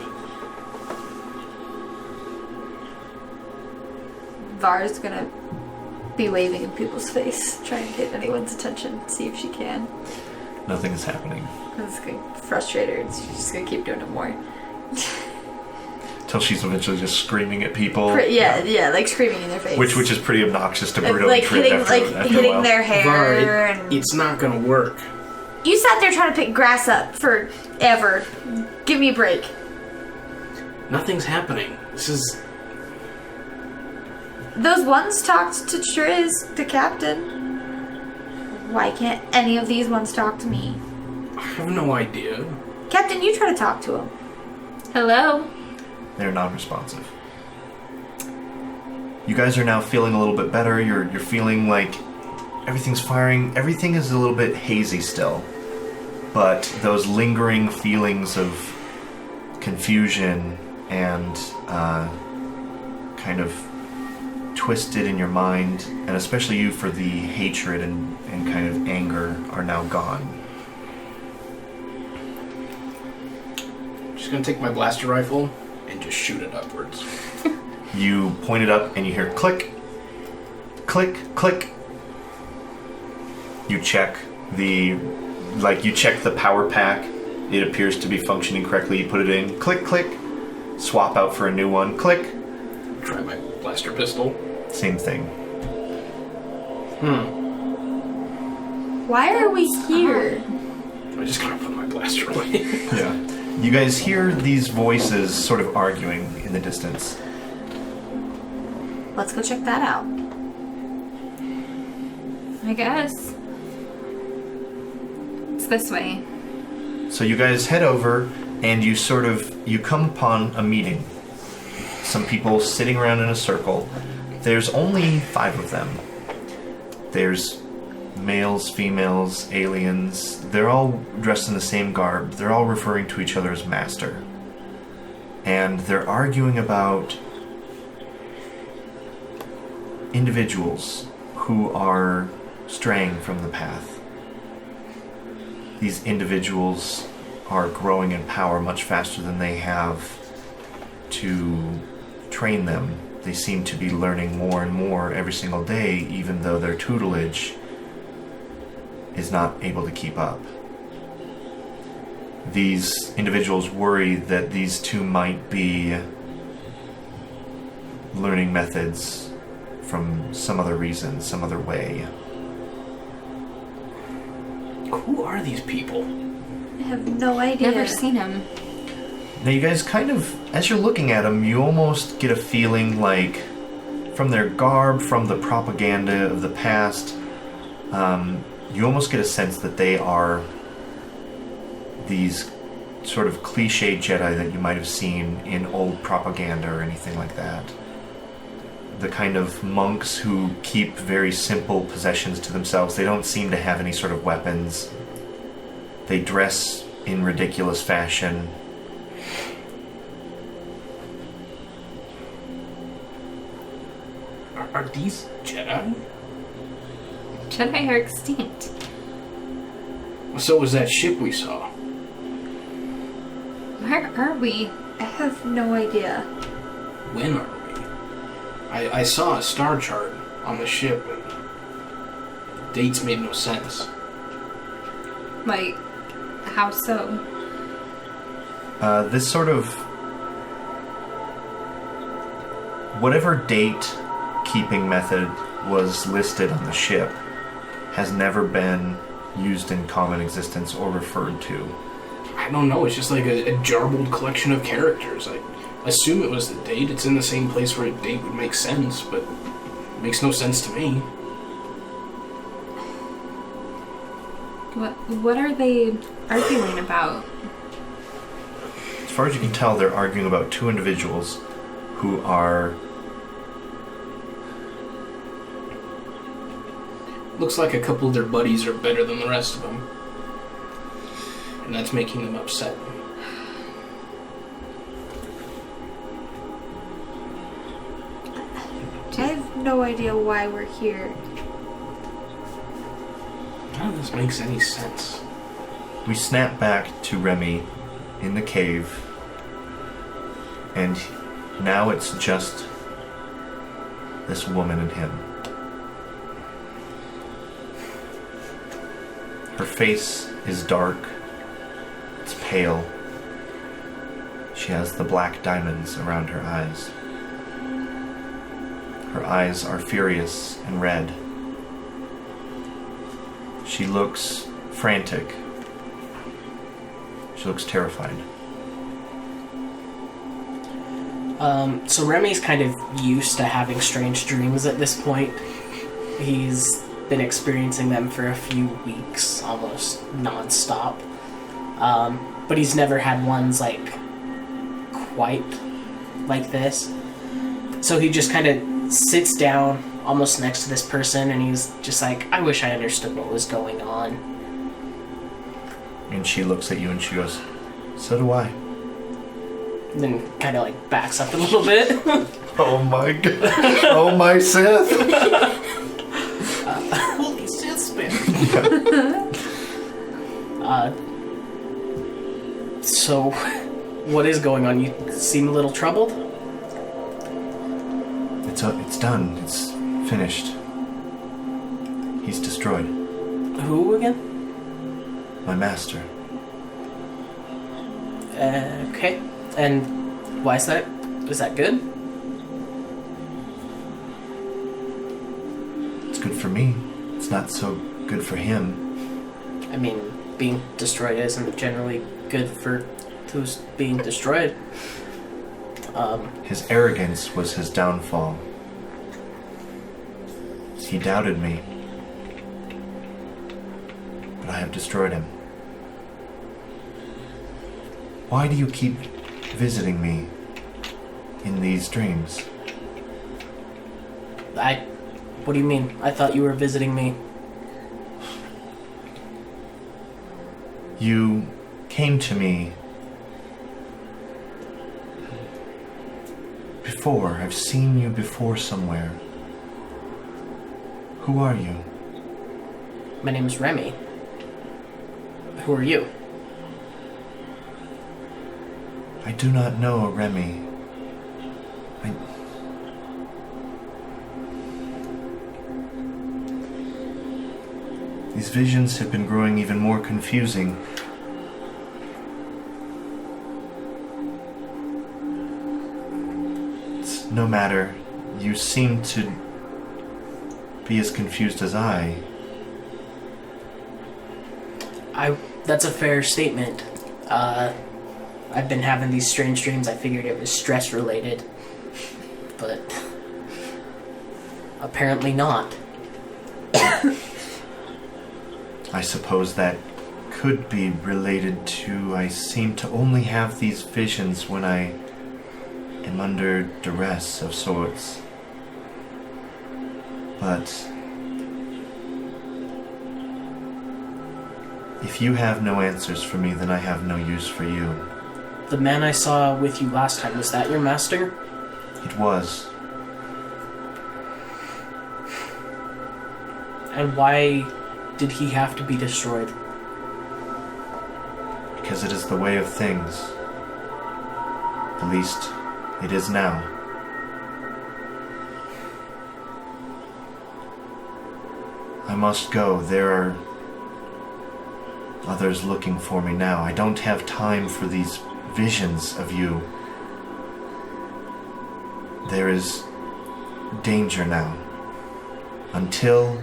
Var's gonna be waving in people's face, trying to get anyone's attention, see if she can. Nothing is happening. It's gonna frustrate her, and she's just gonna keep doing it more. Till she's eventually just screaming at people. Yeah, like screaming in their face. Which is pretty obnoxious to Bruto like and Triz hitting, after a hitting while. their hair. Var, and it's not gonna work. you sat there trying to pick grass up forever. Give me a break. Nothing's happening. This is... Those ones talked to Triz, the captain. Why can't any of these ones talk to me? I have no idea. Captain, you try to talk to him. Hello? They're non-responsive. You guys are now feeling a little bit better. You're feeling like everything's firing. Everything is a little bit hazy still. But those lingering feelings of confusion and kind of twisted in your mind, and especially you for the hatred and kind of anger, are now gone. Just gonna take my blaster rifle and just shoot it upwards. You point it up and you hear click, click, click. You check the power pack. It appears to be functioning correctly. You put it in, click, click. Swap out for a new one, click. Try my blaster pistol. Same thing. Why are we here? I just gotta put my blaster away. Yeah. You guys hear these voices sort of arguing in the distance. Let's go check that out. I guess. It's this way. So you guys head over and you come upon a meeting. Some people sitting around in a circle. There's only 5 of them. There's males, females, aliens. They're all dressed in the same garb. They're all referring to each other as master. And they're arguing about individuals who are straying from the path. These individuals are growing in power much faster than they have to train them. They seem to be learning more and more every single day, even though their tutelage is not able to keep up. These individuals worry that these two might be learning methods from some other reason, some other way. Who are these people? I have no idea. Never seen him. Now you guys kind of, as you're looking at them, you almost get a feeling like, from their garb, from the propaganda of the past, you almost get a sense that they are these sort of cliche Jedi that you might have seen in old propaganda or anything like that. The kind of monks who keep very simple possessions to themselves. They don't seem to have any sort of weapons. They dress in ridiculous fashion. Are these Jedi? Jedi are extinct. So was that ship we saw. Where are we? I have no idea. When are we? I saw a star chart on the ship, and the dates made no sense. Like, how so? This sort of... Whatever date-keeping method was listed on the ship has never been used in common existence or referred to. I don't know, it's just like a jarbled collection of characters. I assume it was the date. It's in the same place where a date would make sense, but it makes no sense to me. What are they arguing about? As far as you can tell, they're arguing about two individuals who are... Looks like a couple of their buddies are better than the rest of them. And that's making them upset. I have no idea why we're here. None of this makes any sense. We snap back to Remy in the cave, and now it's just this woman and him. Her face is dark, it's pale. She has the black diamonds around her eyes. Her eyes are furious and red. She looks frantic. She looks terrified. So Remy's kind of used to having strange dreams at this point. He's been experiencing them for a few weeks, almost non-stop. But he's never had ones like quite like this. So he just kind of sits down almost next to this person, and he's just like, I wish I understood what was going on. And she looks at you and she goes, so do I. And then kind of like backs up a little bit. Oh my god. Oh my Sith. Holy Sith spin. So, what is going on? You seem a little troubled? It's done. It's finished. He's destroyed. Who again? My master. Okay. And why is that? Is that good? It's good for me. It's not so good for him. I mean, being destroyed isn't generally good for who's being destroyed. His arrogance was his downfall. He doubted me. But I have destroyed him. Why do you keep visiting me in these dreams? What do you mean? I thought you were visiting me. You came to me before. I've seen you before somewhere. Who are you? My name is Remy. Who are you? I do not know a Remy. These visions have been growing even more confusing. It's no matter. You seem to be as confused as I. That's a fair statement. I've been having these strange dreams. I figured it was stress related, but apparently not. I suppose that could be related to I seem to only have these visions when I am under duress of sorts. But If you have no answers for me, then I have no use for you. The man I saw with you last time, was that your master? It was. And why did he have to be destroyed? Because it is the way of things. At least, it is now. I must go. There are others looking for me now. I don't have time for these visions of you. There is danger now. Until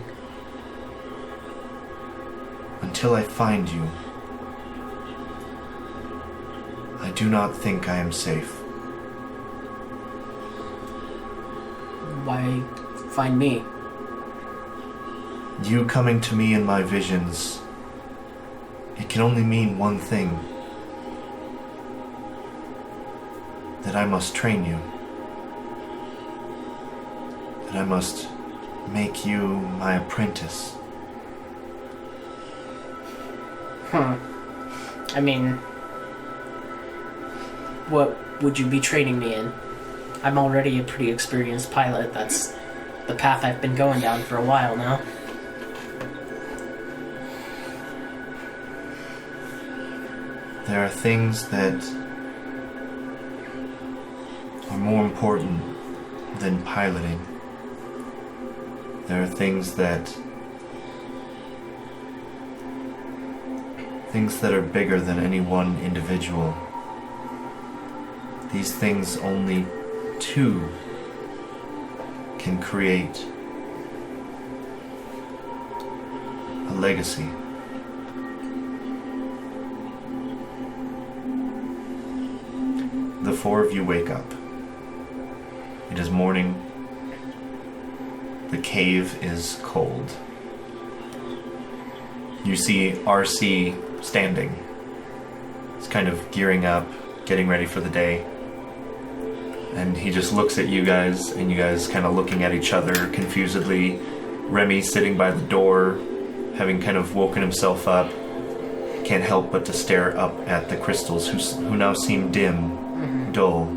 I find you, I do not think I am safe. Why find me? You coming to me in my visions, it can only mean one thing. That I must train you. That I must make you my apprentice. I mean, what would you be training me in? I'm already a pretty experienced pilot. That's the path I've been going down for a while now. There are things that are more important than piloting. There are things that are bigger than any one individual. These things only two can create a legacy. The four of you wake up. It is morning. The cave is cold. You see RC standing. He's kind of gearing up, getting ready for the day. And he just looks at you guys, and you guys kind of looking at each other confusedly. Remy sitting by the door, having kind of woken himself up, can't help but to stare up at the crystals, who now seem dim, dull.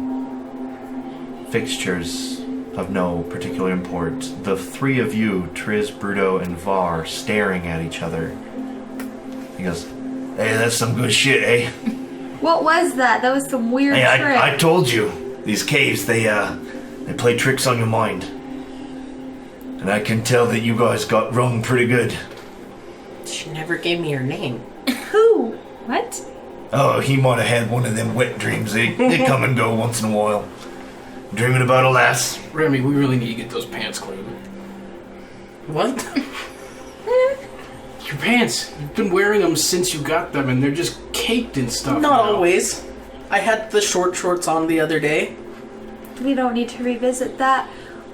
Fixtures of no particular import. The three of you, Triz, Bruto, and Var, staring at each other. He goes, "Hey, that's some good shit, eh?" What was that? That was some weird Hey, trick. I told you. These caves, they play tricks on your mind. And I can tell that you guys got rung pretty good. She never gave me her name. Who? What? Oh, he might have had one of them wet dreams. They come and go once in a while. Dreaming about a lass. Remy, we really need to get those pants clean. What? Your pants. You've been wearing them since you got them, and they're just caked in stuff. Not now. always. I had the short shorts on the other day. We don't need to revisit that.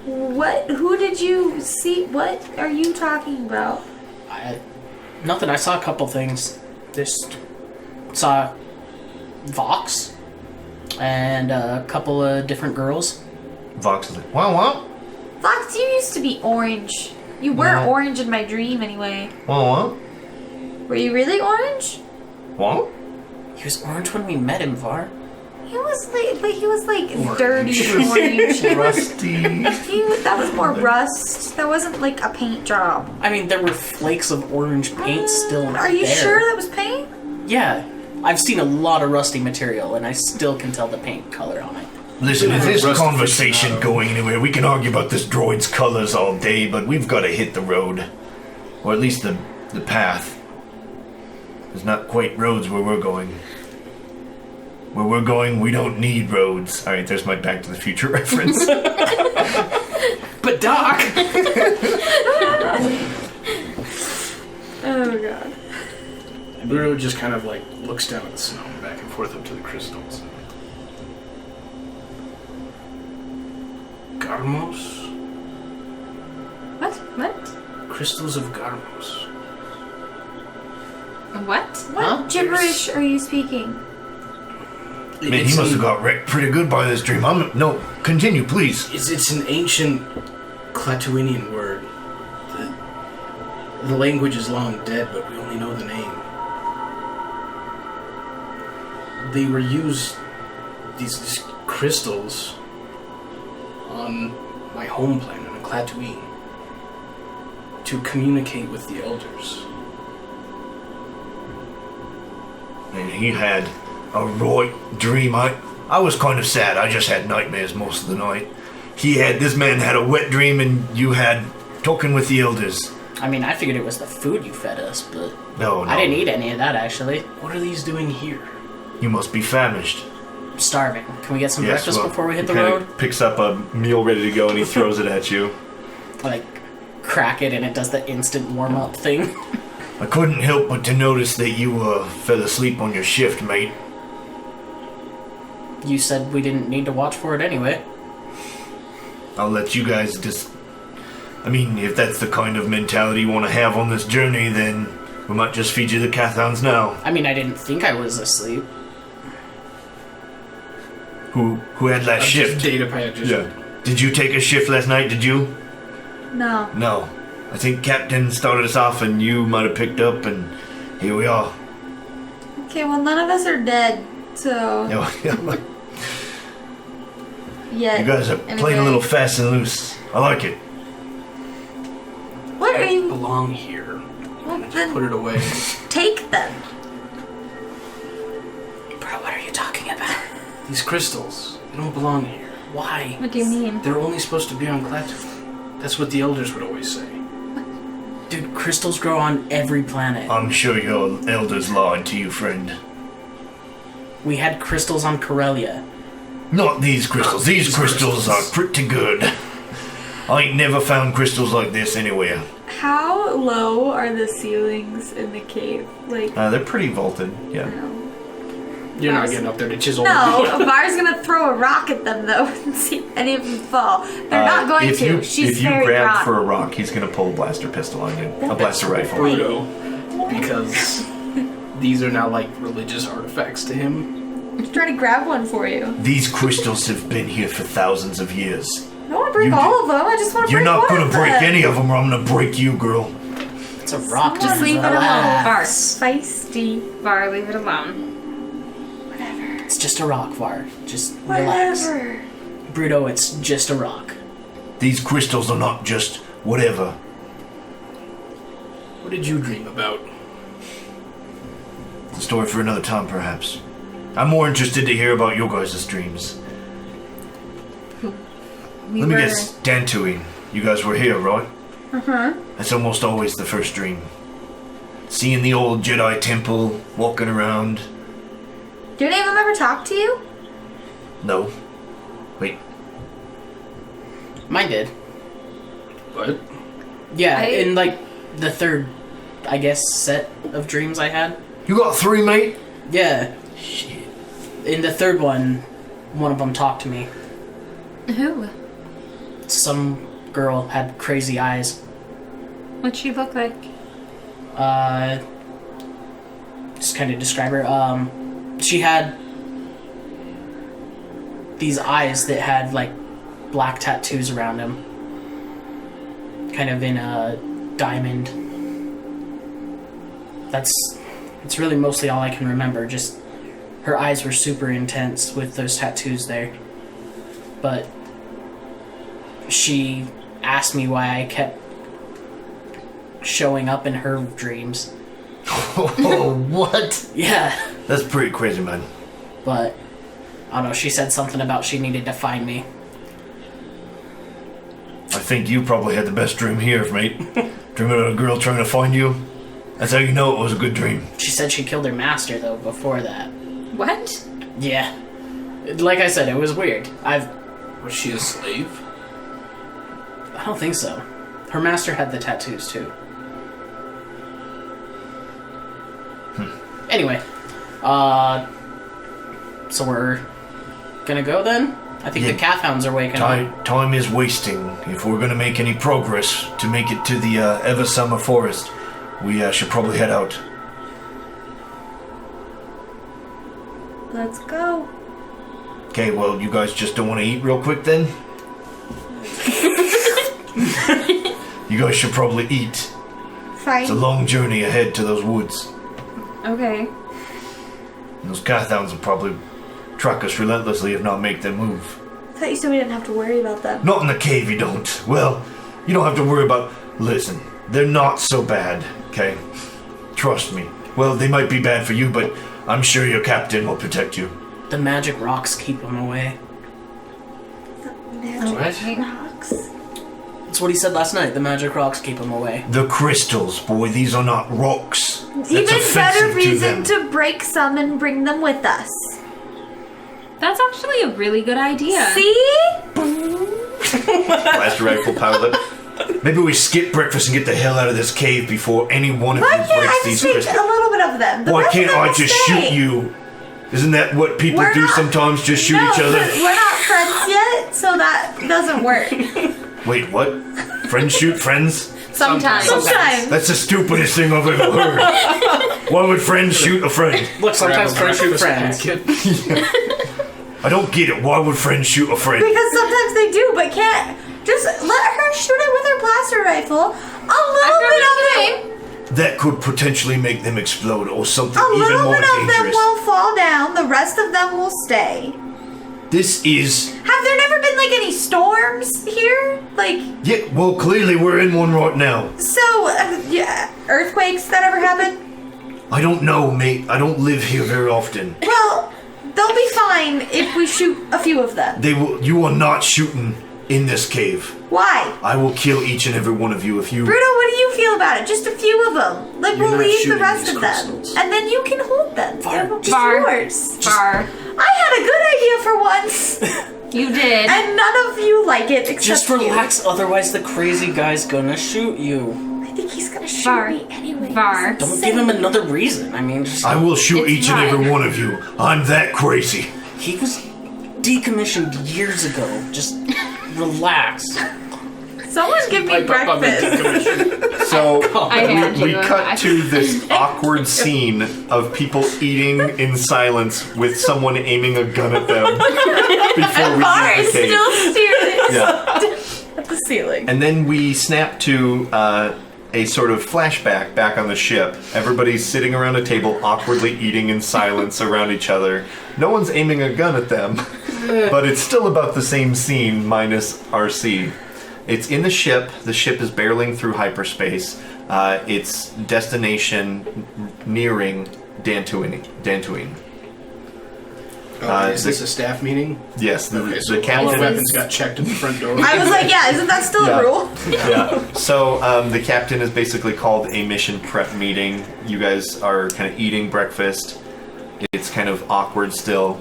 What? Who did you see? What are you talking about? Nothing. I saw a couple things. Just saw Vox and a couple of different girls. Vox is like, what? Fox, you used to be orange. You were orange in my dream anyway. What? Were you really orange? What? He was orange when we met him, Var. He was like, but he was like Orange. dirty orange. Rusty. That was more rust. That wasn't like a paint job. I mean, there were flakes of orange paint still Are you there. sure that was paint? Yeah. I've seen a lot of rusty material, and I still can tell the paint color on it. Listen, if this Rusty conversation aficionado. going anywhere, we can argue about this droid's colors all day, but we've got to hit the road. Or at least the path. There's not quite roads where we're going. Where we're going, we don't need roads. Alright, there's my Back to the Future reference. But Doc! Oh god. And Bruto just kind of like looks down at the snow and back and forth up to the crystals. Garmos? What? Crystals of Garmos. What? What Huh? gibberish are you speaking? Man, he must have got wrecked pretty good by this dream. No, continue, please. It's an ancient Clatuinian word. The language is long dead, but we only know the name. they were used, these crystals, on my home planet, on Klaatuine, to communicate with the elders. And he had a right dream. I was kind of sad. I just had nightmares most of the night. This man had a wet dream, and you had talking with the elders. I mean, I figured it was the food you fed us, but No. I didn't eat any of that, actually. What are these doing here? You must be famished. I'm starving. Can we get some Yes, breakfast well, before we hit He the kind road? of picks up a meal ready to go and he throws it at you. Like, crack it and it does the instant warm-up thing. I couldn't help but to notice that you fell asleep on your shift, mate. You said we didn't need to watch for it anyway. I'll let you guys just... I mean, if that's the kind of mentality you want to have on this journey, then we might just feed you the Cathons now. I mean, I didn't think I was asleep. Who had last shift? Data pad just... Yeah. Did you take a shift last night, did you? No. No. I think Captain started us off and you might have picked up, and here we are. Okay, well, none of us are dead, so. You Yeah. guys are playing a little fast and loose. I like it. What are you? belong here. Well, Just then put it away. take them. Bro, what are you talking about? These crystals, they don't belong here. Why? What do you mean? They're only supposed to be on Klaatu. That's what the elders would always say. Dude, crystals grow on every planet. I'm sure your elders lied to you, friend. We had crystals on Corellia. Not these crystals. These crystals are pretty good. I ain't never found crystals like this anywhere. How low are the ceilings in the cave? Like, They're pretty vaulted, yeah. You're not getting up there to chisel. no. Var's gonna throw a rock at them though and see if any of them fall. They're not going if to. You, She's if you very grab rotten. for a rock, he's going to pull a blaster pistol on you. A blaster rifle. Bruto, because these are now like religious artifacts to him. I'm just trying to grab one for you. These crystals have been here for thousands of years. I don't want to break all of them. I just want to You're break not one gonna of break them. any of them, or I'm gonna break you, girl. It's a rock. Just leave it alone. Var, Feisty. Var, leave it alone. Whatever. It's just a rock, Var. Just relax. Whatever. Bruto, it's just a rock. These crystals are not just whatever. What did you dream about? A story for another time, perhaps. I'm more interested to hear about your guys' dreams. Let me guess, Dantooine. You guys were here, right? Uh-huh. That's almost always the first dream. Seeing the old Jedi temple, walking around. Did any of them ever talk to you? No. Wait, Mine did. What? Yeah, I- in like the third, I guess, set of dreams I had. you got 3, mate? Yeah. Shit. In the third one of them talked to me. Who? Some girl had crazy eyes. What'd she look like? Just kind of describe her. She had these eyes that had like black tattoos around them, kind of in a diamond. It's really mostly all I can remember. Just her eyes were super intense with those tattoos there. But she asked me why I kept showing up in her dreams. Oh, what? Yeah, That's pretty crazy, man. but I don't know. She said something about she needed to find me. I think you probably had the best dream here, mate. Dreaming of a girl trying to find you. That's how you know it was a good dream. She said she killed her master though before that. What? Yeah, like I said, it was weird. Was she a slave? I don't think so. Her master had the tattoos too. Anyway, so we're gonna go then? I think Yeah. the calf hounds are waking up. Time is wasting. If we're gonna make any progress to make it to the Eversummer Forest, we should probably head out. Let's go. Okay, well, you guys just don't want to eat real quick then? You guys should probably eat. Fine. It's a long journey ahead to those woods. Okay. And those Cathons will probably track us relentlessly if not make them move. I thought you said we didn't have to worry about them. Not in the cave, you don't. Well, you don't have to worry about... Listen, they're not so bad, okay? Trust me. Well, they might be bad for you, but I'm sure your captain will protect you. The magic rocks keep them away. Magic rocks? That's what he said last night. The magic rocks keep them away. The crystals, boy, these are not rocks. That's Even better offensive reason to them. to break some and bring them with us. That's actually a really good idea. See? Blaster rifle pilot. Maybe we skip breakfast and get the hell out of this cave before any one of Why you can't I breaks just these take crystals. a little bit of them? The Why rest of can't them I will just stay. shoot you? Isn't that what people We're do not- sometimes? Just shoot No, each other? but we're not friends yet, so that doesn't work. Wait, what? Friends shoot friends? Sometimes. Sometimes. That's the stupidest thing I've ever heard. Why would friends shoot a friend? Look, sometimes Grab a friends shoot breakfast friends. packet. I don't get it. Why would friends shoot a friend? Because sometimes they do, but can't. Just let her shoot it with her blaster rifle. A little bit of it. That could potentially make them explode or something A even little more bit of them dangerous. will fall down. The rest of them will stay. This is... Have there never been like any storms here? Like, Yeah, well, clearly we're in one right now. so, yeah, earthquakes that ever happen? I don't know, mate. I don't live here very often. Well, they'll be fine if we shoot a few of them. They will... You are not shooting in this cave. Why? I will kill each and every one of you if you... Bruto, what do you feel about it? Just a few of them. Like, You're we'll not leave the shooting rest these of them. crystals. And then you can hold them. They're just Var. yours. Var. I had a good idea for once. You did. And none of you like it except Just you. relax, otherwise the crazy guy's gonna shoot you. I think he's gonna shoot Var. me anyway. Var. Don't give him another reason. I mean, just... I will shoot It's each and fine. every one of you. I'm that crazy. He was decommissioned years ago. Just relax. Someone give me breakfast. So I had we to. cut to this awkward scene of people eating in silence with someone aiming a gun at them before we Var leave is the cave. still staring Yeah. at the ceiling. And then we snap to a sort of flashback back on the ship. Everybody's sitting around a table, awkwardly eating in silence around each other. No one's aiming a gun at them, but it's still about the same scene minus RC. It's in the ship. The ship is barreling through hyperspace. Its destination nearing Dantooine. Is this a staff meeting? Yes, the Okay, the so all our captain. weapons got checked at the front door. I was like, yeah, isn't that still Yeah. a rule? Yeah. So the captain has basically called a mission prep meeting. You guys are kind of eating breakfast. It's kind of awkward still.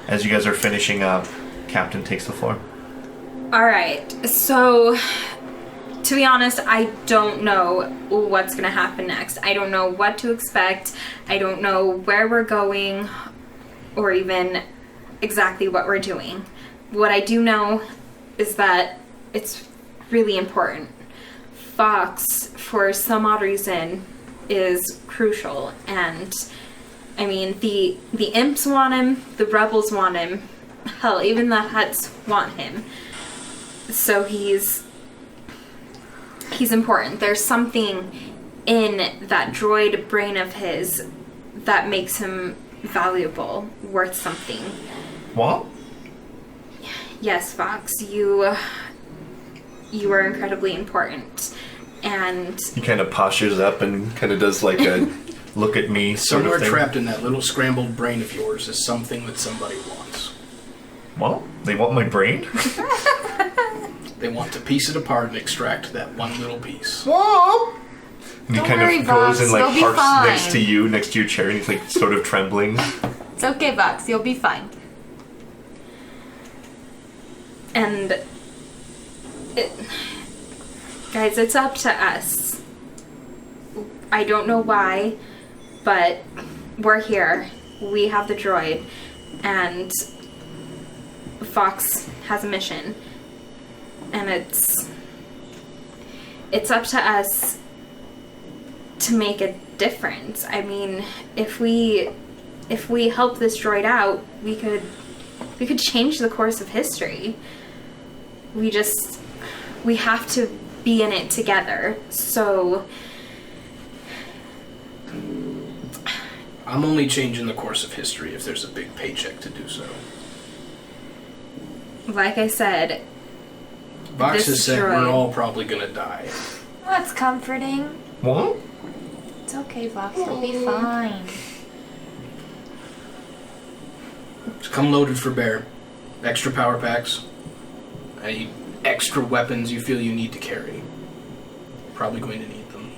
As you guys are finishing up, Captain takes the floor. All right. So, to be honest, I don't know what's going to happen next. I don't know what to expect. I don't know where we're going or even exactly what we're doing. What I do know is that it's really important. Fox, for some odd reason, is crucial. And, I mean, the imps want him, the rebels want him, hell, even the Hutts want him. So he's important. There's something in that droid brain of his that makes him valuable, worth something. What? Yes, Fox, you are incredibly important. And He kind of postures up and kind of does like a look at me sort Somewhere of thing. trapped in that little scrambled brain of yours is something that somebody wants. Well, they want my brain? They want to piece it apart and extract that one little piece. Whoa! And he Don't kind worry, of goes and Vox, you'll like be parks fine. next to you, next to your chair, and he's like sort of trembling. It's okay, Vox. You'll be fine. And guys, it's up to us. I don't know why, but we're here. We have the droid, and Fox has a mission, and it's up to us to make a difference. I mean, if we help this droid out, we could change the course of history. We have to be in it together. So I'm only changing the course of history if there's a big paycheck to do so. Like I said, Vox This has said droid- we're all probably gonna die. That's comforting. What? It's okay, Vox. You'll be fine. Just come loaded for bear. Extra power packs. Any extra weapons you feel you need to carry. Probably going to need them.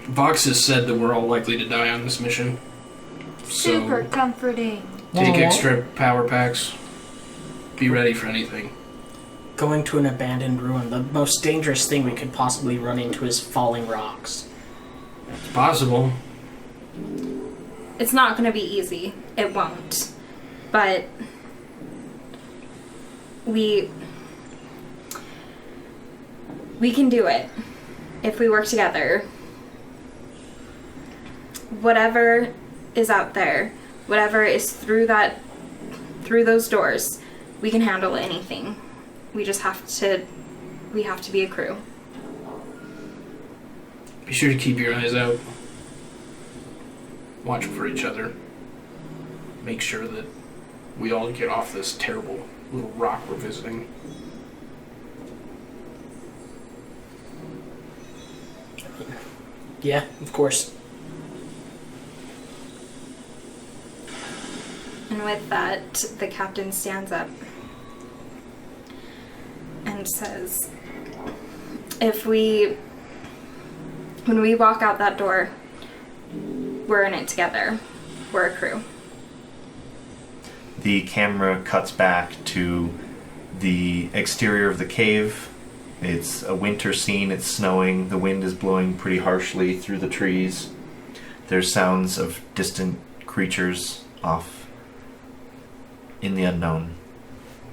Vox has said that we're all likely to die on this mission. Super So comforting. take extra power packs. Be ready for anything. Going to an abandoned ruin, the most dangerous thing we could possibly run into is falling rocks. It's possible. it's not going to be easy. It won't. But we can do it if we work together. Whatever is out there, whatever is through those doors, we can handle anything. We just have to be a crew. Be sure to keep your eyes out. Watch for each other. Make sure that we all get off this terrible little rock we're visiting. Yeah, of course. And with that, the captain stands up and says, when we walk out that door, we're in it together. We're a crew. The camera cuts back to the exterior of the cave. It's a winter scene. It's snowing. The wind is blowing pretty harshly through the trees. There's sounds of distant creatures off in the unknown.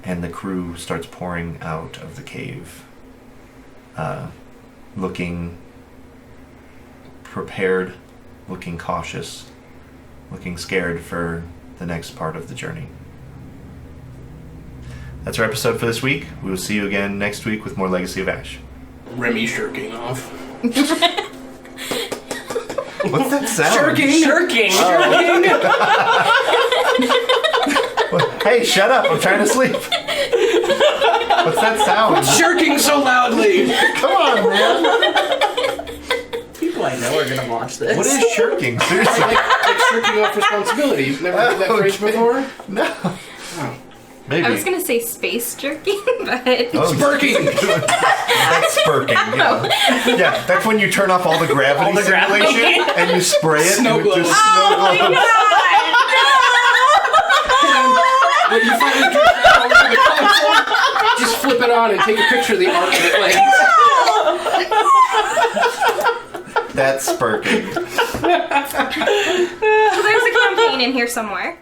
And the crew starts pouring out of the cave, looking prepared, looking cautious, looking scared for the next part of the journey. That's our episode for this week. We will see you again next week with more Legacy of Ash. Remy shirking off. What's that sound? Shirking! Hey, shut up! I'm trying to sleep. What's that sound? Shirking so loudly! Come on, man. People I know are gonna watch this. What is shirking? Seriously? like shirking off responsibility. You've never heard that phrase before? No. Oh. Maybe. I was gonna say space jerking, but Oh, Spurking! That's spurking. Yeah. Yeah, that's when you turn off all the gravity simulation and you spray it. Snow and it just globes. snow globes. When you finally drift down over to the console, just flip it on and take a picture of the arc of it like. That's spurking. there's a campaign in here somewhere.